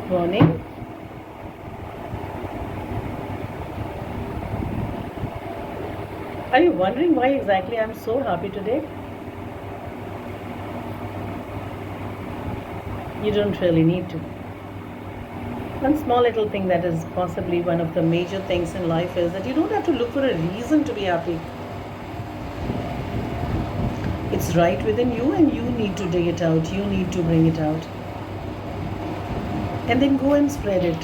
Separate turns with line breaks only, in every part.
Morning. Are you wondering why exactly I'm so happy today? You don't really need to. One small little thing that is possibly one of the major things in life is that you don't have to look for a reason to be happy. It's right within you, and you need to dig it out. You need to bring it out. And then go and spread it,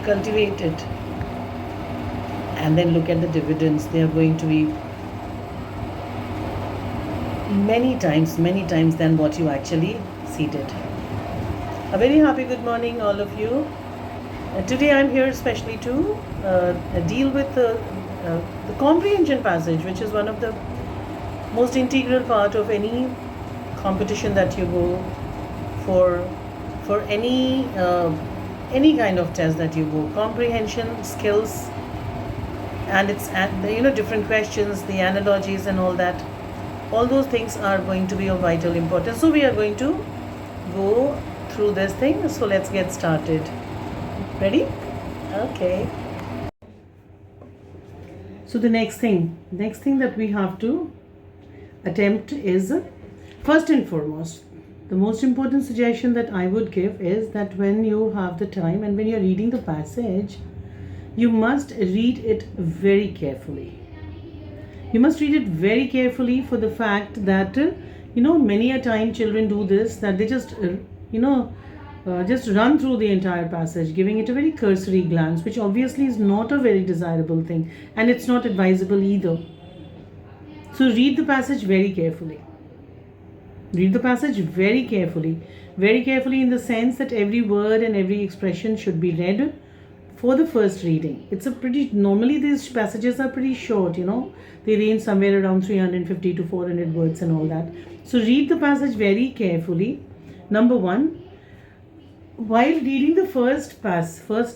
cultivate it, and then look at the dividends. They are going to be many times than what you actually seeded. A very happy good morning, all of you. Today I'm here especially to deal with the comprehension passage, which is one of the most integral part of any competition that you go for any kind of test that you go. Comprehension skills, and it's different questions, the analogies and all that. All those things are going to be of vital importance. So we are going to go through this thing. So let's get started. Ready? Okay. So the next thing that we have to attempt is, first and foremost, the most important suggestion that I would give is that when you have the time and when you're reading the passage, you must read it very carefully. You must read it very carefully for the fact that, many a time children do this, that they just, just run through the entire passage, giving it a very cursory glance, which obviously is not a very desirable thing, and it's not advisable either. So read the passage very carefully. Read the passage very carefully in the sense that every word and every expression should be read for the first reading. Normally these passages are pretty short, they range somewhere around 350 to 400 words and all that. So read the passage very carefully. Number one, while reading the first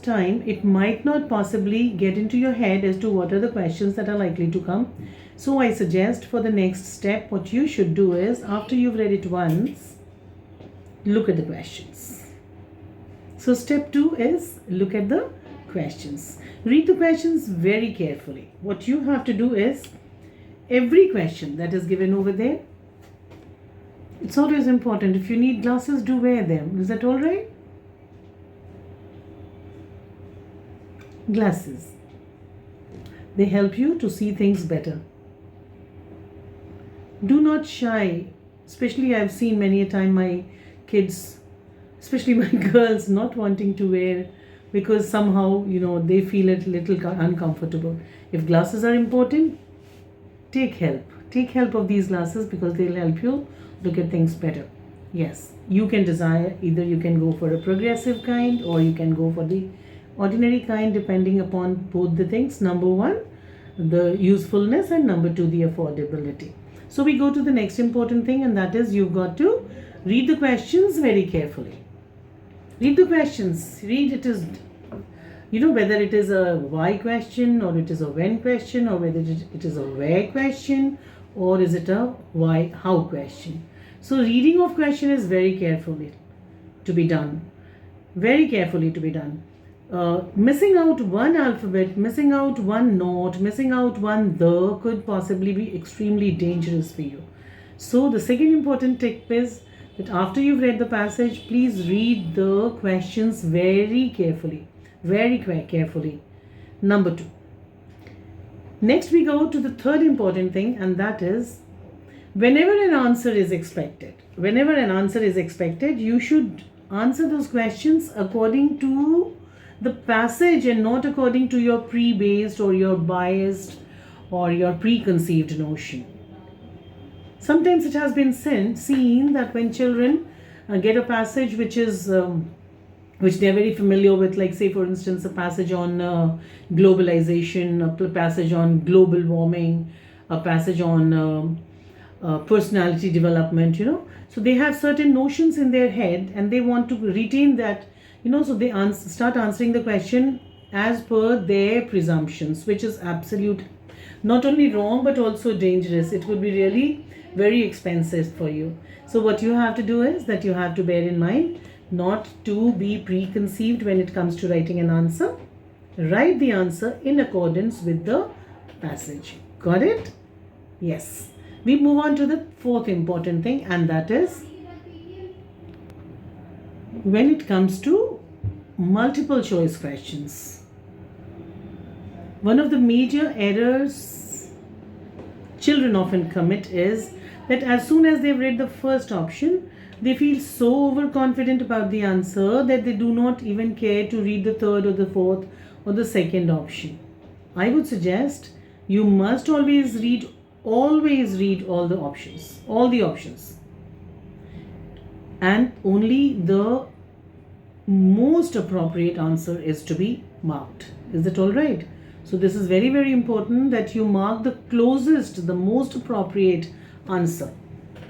time, it might not possibly get into your head as to what are the questions that are likely to come. So I suggest for the next step, what you should do is, after you've read it once, look at the questions. So step 2 is look at the questions. Read the questions very carefully. What you have to do is, every question that is given over there, it's always important. If you need glasses, do wear them. Is that all right? Glasses. They help you to see things better. Do not shy. Especially I've seen many a time my kids, especially my girls, not wanting to wear because somehow, they feel it a little uncomfortable. If glasses are important, take help. Take help of these glasses because they'll help you look at things better. Yes, you can desire, either you can go for a progressive kind or you can go for the ordinary kind, depending upon both the things. Number one, the usefulness, and number two, the affordability. So we go to the next important thing, and that is you've got to read the questions very carefully. Read the questions. Read it is, whether it is a why question or it is a when question or whether it is a where question or is it a why, how question. So reading of question is very carefully to be done. Very carefully to be done. Missing out one alphabet, missing out one note, missing out one the could possibly be extremely dangerous for you. So the second important tip is that after you've read the passage, please read the questions very carefully. Very carefully. Number 2. Next we go to the third important thing, and that is whenever an answer is expected, you should answer those questions according to the passage and not according to your pre-based or your biased or your preconceived notion. Sometimes it has been seen that when children get a passage which is which they are very familiar with, like say for instance a passage on globalization, a passage on global warming, a passage on personality development, so they have certain notions in their head and they want to retain that, so they start answering the question as per their presumptions, which is absolute, not only wrong but also dangerous. It would be really very expensive for you. So what you have to do is that you have to bear in mind not to be preconceived when it comes to writing an answer. Write the answer in accordance with the passage. Got it? Yes. We move on to the fourth important thing, and that is when it comes to multiple choice questions. One of the major errors children often commit is that as soon as they've read the first option, they feel so overconfident about the answer that they do not even care to read the third or the fourth or the second option. I would suggest you must always read all the options, and only the most appropriate answer is to be marked. Is that all right? So this is very, very important that you mark the closest, the most appropriate answer.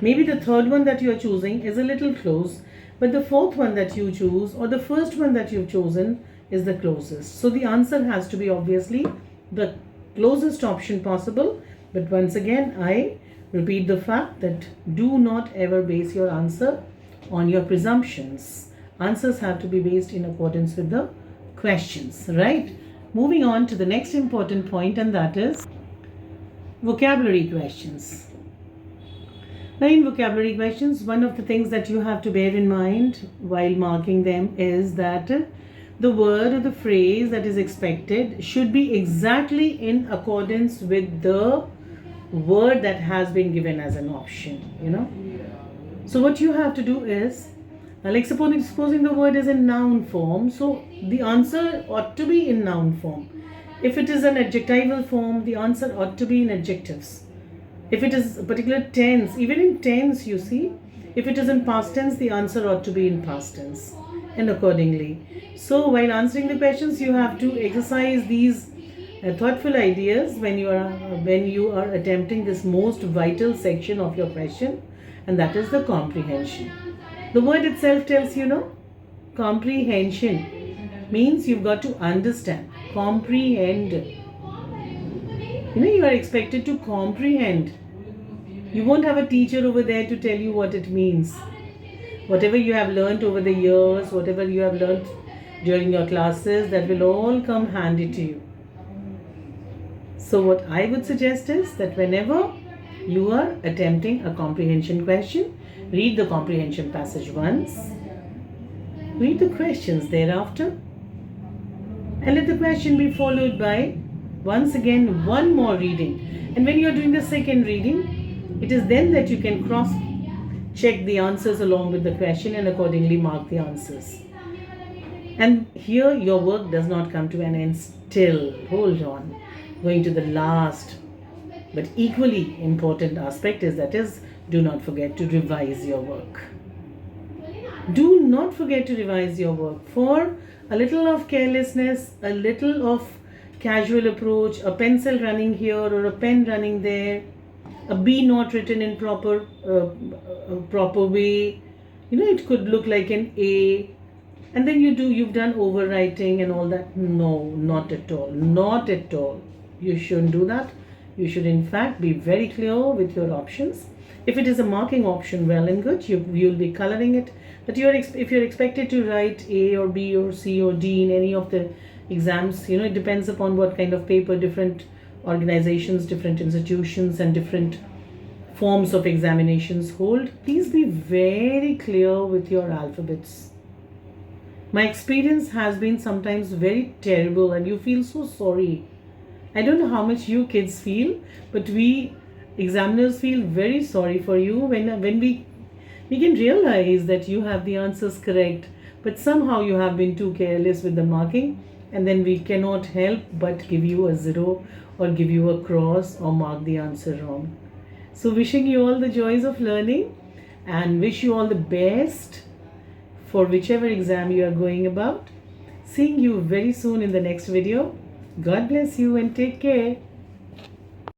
Maybe the third one that you are choosing is a little close, but the fourth one that you choose or the first one that you've chosen is the closest. So the answer has to be obviously the closest option possible. But once again, I repeat the fact that do not ever base your answer on your presumptions. Answers have to be based in accordance with the questions, right? Moving on to the next important point, and that is vocabulary questions. Now, in vocabulary questions, one of the things that you have to bear in mind while marking them is that the word or the phrase that is expected should be exactly in accordance with the word that has been given as an option. So what you have to do is, like supposing the word is in noun form, so the answer ought to be in noun form. If it is an adjectival form, the answer ought to be in adjectives. If it is a particular tense, even in tense, you see, if it is in past tense, the answer ought to be in past tense, and accordingly. So while answering the questions, you have to exercise these thoughtful ideas when you are attempting this most vital section of your question, and that is the comprehension. The word itself tells comprehension means you've got to understand, comprehend. You are expected to comprehend. You won't have a teacher over there to tell you what it means. Whatever you have learned over the years, whatever you have learned during your classes, that will all come handy to you. So what I would suggest is that whenever you are attempting a comprehension question, read the comprehension passage once, read the questions thereafter, and let the question be followed by once again one more reading. And when you are doing the second reading, it is then that you can cross check the answers along with the question and accordingly mark the answers. And here your work does not come to an end still. Hold on. Going to the last but equally important aspect is do not forget to revise your work. Do not forget to revise your work. For a little of carelessness, a little of casual approach, a pencil running here or a pen running there, a B not written in proper way, it could look like an A, and then you've done overwriting and all that. No, not at all. Not at all. You shouldn't do that. You should in fact be very clear with your options. If it is a marking option, well and good, you'll be coloring it. But if you're expected to write A or B or C or D in any of the exams, it depends upon what kind of paper different organizations, different institutions and different forms of examinations hold. Please be very clear with your alphabets. My experience has been sometimes very terrible and you feel so sorry. I don't know how much you kids feel, but we examiners feel very sorry for you when we can realize that you have the answers correct, but somehow you have been too careless with the marking, and then we cannot help but give you a 0 or give you a cross or mark the answer wrong. So wishing you all the joys of learning and wish you all the best for whichever exam you are going about. Seeing you very soon in the next video. God bless you and take care.